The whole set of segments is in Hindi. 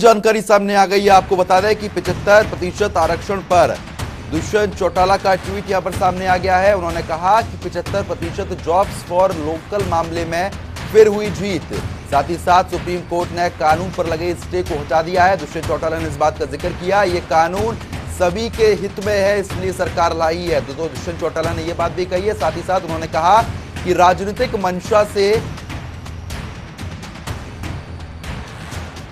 जानकारी सामने आ गई है। आपको बता दें कि 75% आरक्षण पर दुष्यंत चौटाला का ट्वीट यहां पर सामने आ गया है। उन्होंने कहा कि 75% जॉब्स फॉर लोकल मामले में फिर हुई जीत। साथ ही साथ सुप्रीम कोर्ट ने कानून पर लगे स्टे को हटा दिया है। दुष्यंत चौटाला ने इस बात का जिक्र किया, ये कानून सभी के हित में है, इसलिए सरकार लाई है। तो दुष्यंत चौटाला ने यह बात भी कही है। साथ ही साथ उन्होंने कहा कि राजनीतिक मंशा से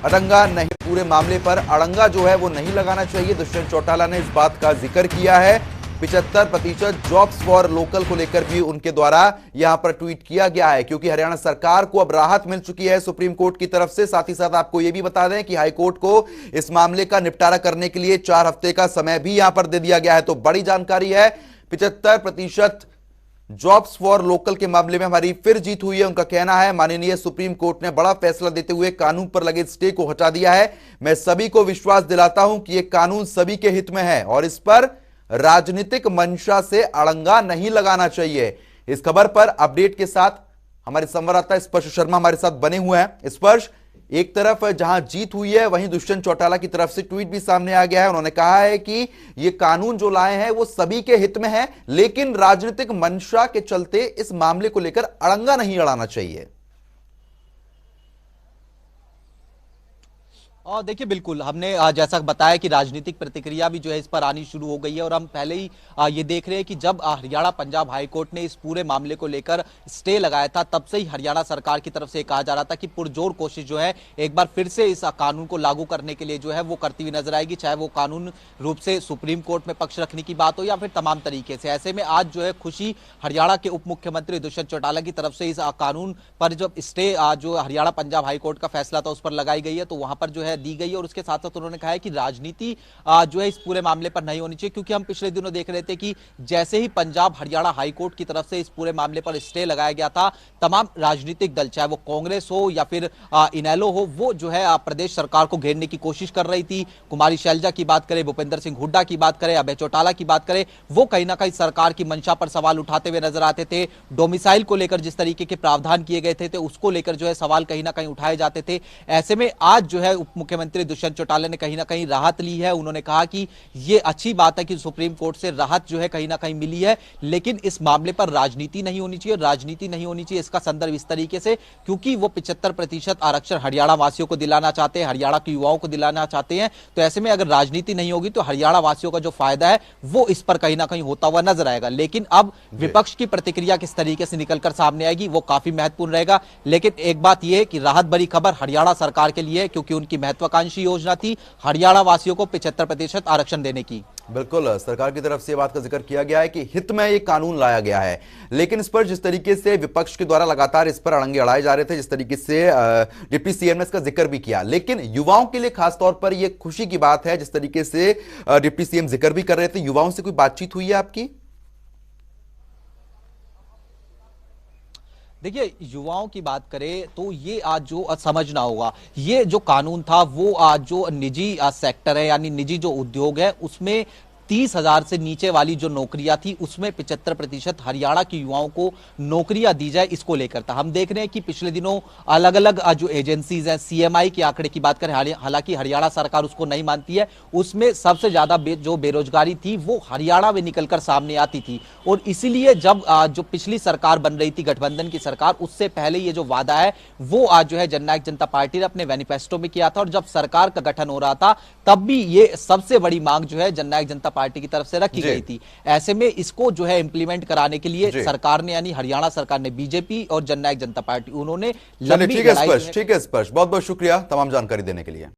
अड़ंगा नहीं, पूरे मामले पर अड़ंगा जो है वो नहीं लगाना चाहिए। दुष्यंत चौटाला ने इस बात का जिक्र किया है। 75% जॉब्स फॉर लोकल को लेकर भी उनके द्वारा यहां पर ट्वीट किया गया है, क्योंकि हरियाणा सरकार को अब राहत मिल चुकी है सुप्रीम कोर्ट की तरफ से। साथ ही साथ आपको यह भी बता दें कि हाई कोर्ट को इस मामले का निपटारा करने के लिए 4 हफ्ते का समय भी यहां पर दे दिया गया है। तो बड़ी जानकारी है, 75% जॉब्स फॉर लोकल के मामले में हमारी फिर जीत हुई है। उनका कहना है माननीय सुप्रीम कोर्ट ने बड़ा फैसला देते हुए कानून पर लगे स्टे को हटा दिया है। मैं सभी को विश्वास दिलाता हूं कि यह कानून सभी के हित में है और इस पर राजनीतिक मंशा से अड़ंगा नहीं लगाना चाहिए। इस खबर पर अपडेट के साथ हमारे संवाददाता स्पर्श शर्मा हमारे साथ बने हुए हैं। स्पर्श, एक तरफ जहां जीत हुई है वहीं दुष्यंत चौटाला की तरफ से ट्वीट भी सामने आ गया है। उन्होंने कहा है कि ये कानून जो लाए हैं वो सभी के हित में है, लेकिन राजनीतिक मंशा के चलते इस मामले को लेकर अड़ंगा नहीं अड़ाना चाहिए। और देखिए, बिल्कुल हमने जैसा बताया कि राजनीतिक प्रतिक्रिया भी जो है इस पर आनी शुरू हो गई है और हम पहले ही ये देख रहे हैं कि जब हरियाणा पंजाब हाई कोर्ट ने इस पूरे मामले को लेकर स्टे लगाया था, तब से ही हरियाणा सरकार की तरफ से कहा जा रहा था कि पुरजोर कोशिश जो है एक बार फिर से इस कानून को लागू करने के लिए जो है वो करती हुई नजर आएगी, चाहे वो कानून रूप से सुप्रीम कोर्ट में पक्ष रखने की बात हो या फिर तमाम तरीके से। ऐसे में आज जो है खुशी हरियाणा के उप मुख्यमंत्री दुष्यंत चौटाला की तरफ से इस कानून पर जब स्टे जो हरियाणा पंजाब हाई कोर्ट का फैसला था उस पर लगाई गई है, तो वहां पर जो है दी गई है। और उसके साथ साथ उन्होंने कहा है कि राजनीति जो है इस पूरे मामले पर नहीं होनी चाहिए, क्योंकि हम पिछले दिनों देख रहे थे कि जैसे ही पंजाब हरियाणा हाई कोर्ट की तरफ से इस पूरे मामले पर स्टे लगाया गया था, तमाम राजनीतिक दल, चाहे वो कांग्रेस हो या फिर इनेलो हो, वो जो है प्रदेश सरकार को घेरने की कोशिश कर रही थी। कुमारी शैलजा की बात करें, भूपेंद्र सिंह हुड्डा की बात करें, अभय चौटाला की बात करें, वो कहीं ना कहीं सरकार की मंशा पर सवाल उठाते हुए नजर आते थे। डोमिसाइल को लेकर जिस तरीके के प्रावधान किए गए थे उसको लेकर जो है सवाल कहीं ना कहीं उठाए जाते थे। ऐसे में आज जो है उप मुख्यमंत्री दुष्यंत चौटाला ने कहीं ना कहीं राहत ली है। उन्होंने कहा कि यह अच्छी बात है कि सुप्रीम कोर्ट से राहत जो है कहीं ना कहीं मिली है, लेकिन इस मामले पर राजनीति नहीं होनी चाहिए। राजनीति नहीं होनी चाहिए इसका संदर्भ इस तरीके से, क्योंकि वो 75% आरक्षण हरियाणा वासियों को दिलाना चाहते हैं, हरियाणा के युवाओं को दिलाना चाहते हैं। तो ऐसे में अगर राजनीति नहीं होगी तो हरियाणा वासियों का जो फायदा है वो इस पर कहीं ना कहीं होता हुआ नजर आएगा। लेकिन अब विपक्ष की प्रतिक्रिया किस तरीके से निकलकर सामने आएगी वो काफी महत्वपूर्ण रहेगा। लेकिन एक बात यह है कि राहत भरी खबर हरियाणा सरकार के लिए, क्योंकि उनकी महत्वाकांक्षी योजना थी हरियाणा वासियों को 75% आरक्षण देने की। बिल्कुल, सरकार की तरफ से बात का जिक्र किया गया है कि हित में ये कानून लाया गया है, लेकिन इस पर जिस तरीके से विपक्ष के द्वारा लगातार इस पर अड़ंगे अड़ाए जा रहे थे, जिस तरीके से डिप्टी सीएम ने इसका जिक्र भी किया, लेकिन युवाओं के लिए खासतौर पर यह खुशी की बात है जिस तरीके से डिप्टी सीएम जिक्र भी कर रहे थे। युवाओं से कोई बातचीत हुई है आपकी? देखिए, युवाओं की बात करें तो ये आज जो समझना होगा, ये जो कानून था वो आज जो निजी सेक्टर है यानी निजी जो उद्योग है उसमें 30,000 से नीचे वाली जो नौकरियां थी उसमें 75% हरियाणा के युवाओं को नौकरियां दी जाए, इसको लेकर था। हम देख रहे हैं कि पिछले दिनों अलग अलग जो एजेंसीज हैं, सीएमआई के आंकड़े की बात करें, हालांकि हरियाणा सरकार उसको नहीं मानती है, उसमें सबसे ज्यादा जो बेरोजगारी थी वो हरियाणा में निकलकर सामने आती थी। और इसीलिए जब जो पिछली सरकार बन रही थी गठबंधन की सरकार, उससे पहले ये जो वादा है वो आज जो है जननायक जनता पार्टी ने अपने मैनिफेस्टो में किया था। और जब सरकार का गठन हो रहा था तब भी ये सबसे बड़ी मांग जो है जननायक जनता पार्टी की तरफ से रखी गई थी। ऐसे में इसको जो है इंप्लीमेंट कराने के लिए सरकार ने यानी हरियाणा सरकार ने, बीजेपी और जननायक जनता पार्टी, उन्होंने लंबी लड़ाई। ठीक है स्पर्श, बहुत बहुत शुक्रिया तमाम जानकारी देने के लिए।